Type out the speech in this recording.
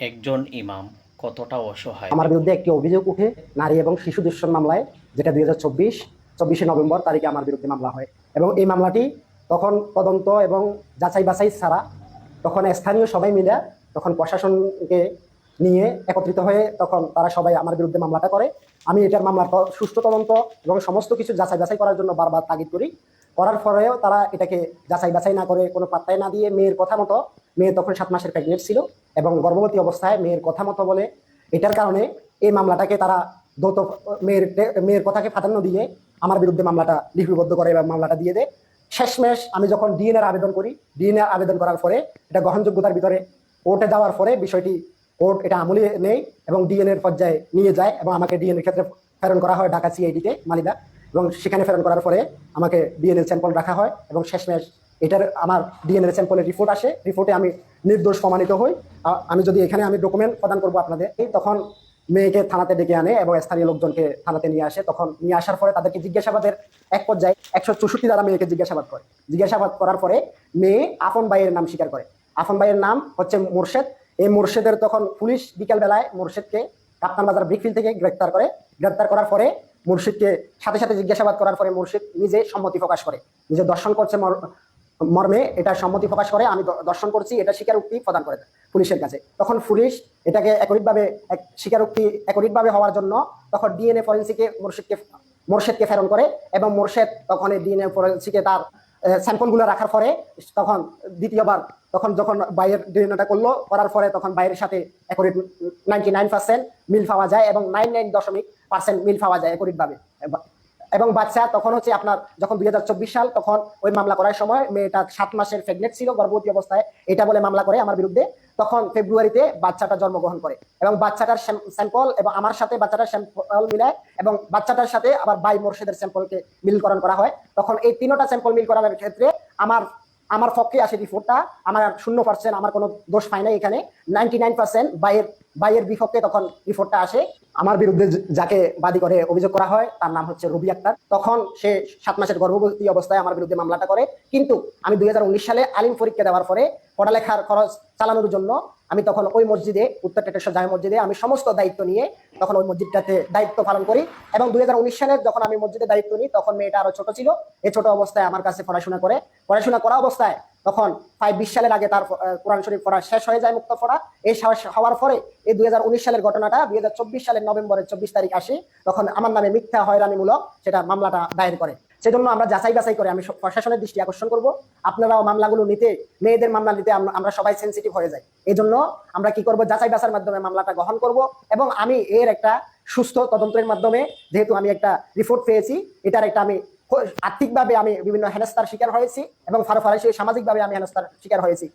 একজন ইমাম কতটা অসহায় আমার দেখুন। বিরুদ্ধে একটি অভিযোগ উঠে নারী এবং শিশু ধর্ষণ মামলায়, যেটা ২০২৪ নভেম্বর তারিখে আমার বিরুদ্ধে মামলা হয়। এবং এই মামলাটি তখন তদন্ত এবং যাচাই বাছাই ছাড়া, তখন স্থানীয় সবাই মিলে, তখন প্রশাসনকে নিয়ে একত্রিত হয়ে তখন তারা সবাই আমার বিরুদ্ধে মামলাটা করে। আমি এটার মামলার সুষ্ঠু তদন্ত এবং সমস্ত কিছু যাচাই বাছাই করার জন্য বারবার তাগিদ করি। করার পরেও তারা এটাকে যাচাই বাছাই না করে, কোনো পাত্তাই না দিয়ে, মেয়ের কথা মতো, মেয়ে তখন 7 মাসের প্রেগনেন্ট ছিল এবং গর্ভবতী অবস্থায় মেয়ের কথা মতো বলে, এটার কারণে এই মামলাটাকে তারা দ্রুত, মেয়ের মেয়ের কথাকে প্রাধান্য দিয়ে আমার বিরুদ্ধে মামলাটা লিপিবদ্ধ করে এবং মামলাটা দিয়ে দেয়। শেষমেশ আমি যখন ডিএনএর আবেদন করি, ডিএনএ আবেদন করার পরে এটা গ্রহণযোগ্যতার ভিতরে কোর্টে যাওয়ার পরে বিষয়টি কোর্ট এটা আমলে নেই এবং ডিএনএর পর্যায়ে নিয়ে যায় এবং আমাকে ডিএনএর ক্ষেত্রে প্রেরণ করা হয় ঢাকা সিআইডিতে মালিদা। এবং সেখানে প্রেরণ করার পরে আমাকে ডিএনএ স্যাম্পল রাখা হয় এবং শেষমেশ এটার আমার ডিএনএ স্যাম্পলের রিপোর্ট আসে। রিপোর্টে আমি নির্দোষ প্রমাণিত হই। আমি যদি এখানে আমি ডকুমেন্ট প্রদান করবো আপনাদের, তখন মেয়েকে থানাতে ডেকে আনে এবং স্থানীয় লোকজনকে থানাতে নিয়ে আসে। তখন নিয়ে আসার পরে তাদেরকে জিজ্ঞাসাবাদের এক পর্যায়ে 164 দ্বারা মেয়েকে জিজ্ঞাসাবাদ করে। জিজ্ঞাসাবাদ করার পরে মেয়ে আপন ভাইয়ের নাম স্বীকার করে। আপন ভাইয়ের নাম হচ্ছে মোর্শেদ। এই মোর্শেদের তখন পুলিশ বিকেল বেলায় মোর্শেদকে কাপ্তান বাজার ব্রিকফিল্ড থেকে গ্রেপ্তার করে। গ্রেপ্তার করার পরে মুর্শিদকে সাথে সাথে জিজ্ঞাসাবাদ করার পরে মুর্শিদ নিজে সম্মতি প্রকাশ করে, নিজে দর্শন করছে মর্মে এটা সম্মতি প্রকাশ করে, আমি দর্শন করছি, এটা স্বীকারোক্তি প্রদান করে পুলিশের কাছে। তখন পুলিশ এটাকে একরিতভাবে স্বীকারোক্তি একরিতভাবে হওয়ার জন্য তখন ডিএনএ ফরেন্সিকে মোর্শেদকে প্রেরণ করে এবং মোর্শেদ তখন এই ডিএনএ ফরেন্সিকে তার স্যাম্পলগুলো রাখার পরে তখন দ্বিতীয়বার তখন যখন বাইরের ডিএনএটা করলো, করার পরে তখন বাইরের সাথে একরিট 99% মিল পাওয়া যায় এবং 99.% মিল পাওয়া যায় একরিতভাবে। এবং বাচ্চা তখন হচ্ছে আপনার যখন 2024 সাল, তখন ওই মামলা করার সময় মেয়েটা 7 মাসের প্রেগনেন্ট ছিল, গর্ভবতী অবস্থায়, এটা বলে মামলা করে আমার বিরুদ্ধে। তখন ফেব্রুয়ারিতে বাচ্চাটা জন্মগ্রহণ করে এবং বাচ্চাটার স্যাম্পল এবং আমার সাথে বাচ্চাটার স্যাম্পল মিলায় এবং বাচ্চাটার সাথে আবার বাই মোর্শেদের স্যাম্পলকে মিলকরণ করা হয়। তখন এই তিনটা স্যাম্পল মিল করানোর ক্ষেত্রে আমার আমার পক্ষে আসে রিপোর্টটা, আমার 0%, আমার কোনো দোষ পাই না এখানে। 99% বাইয়ের বিপক্ষে তখন রিপোর্টটা আসে। আমার বিরুদ্ধে যাকে বাদী করে অভিযোগ করা হয় তার নাম হচ্ছে রবি আক্তার। তখন সে 7 মাসের গর্ভবতী অবস্থায় আমার বিরুদ্ধে মামলাটা করে। কিন্তু আমি 2019 সালে আলিম পরীক্ষা দেওয়ার পরে পড়ালেখার খরচ চালানোর জন্য আমি তখন ওই মসজিদে, উত্তর টেটেশ্বর জামে মসজিদে, আমি সমস্ত দায়িত্ব নিয়ে তখন ওই মসজিদটাতে দায়িত্ব পালন করি। এবং 2019 সালে যখন আমি মসজিদে দায়িত্ব নিই, তখন মেয়েটা আরো ছোট ছিল। এই ছোট অবস্থায় আমার কাছে পড়াশোনা করা অবস্থায় তখন 20 সালের আগে তার কোরআন শরীফ পড়া শেষ হয়ে যায়, মুক্ত পড়া। এই হওয়ার পরে এই 2019 সালের ঘটনাটা 2024 সালের নভেম্বরের 24 তারিখ আসে। তখন আমার নামে মিথ্যা হয়রানিমূলক সেটা মামলাটা দায়ের করে। সেজন্য আমরা যাচাই বাছাই করে আমি প্রশাসনের দৃষ্টি আকর্ষণ করব, আপনারাও মামলাগুলো নিতে, মেয়েদের মামলা নিতে আমরা সবাই সেন্সিটিভ হয়ে যাই। এই জন্য আমরা কি করব, যাচাই বাছার মাধ্যমে মামলাটা গ্রহণ করব এবং আমি এর একটা সুস্থ তদন্তের মাধ্যমে, যেহেতু আমি একটা রিপোর্ট পেয়েছি, এটার একটা আমি আর্থিকভাবে আমি বিভিন্ন হেনস্থার শিকার হয়েছি এবং ফারাফারাসি সামাজিকভাবে আমি হেনস্থার শিকার হয়েছি।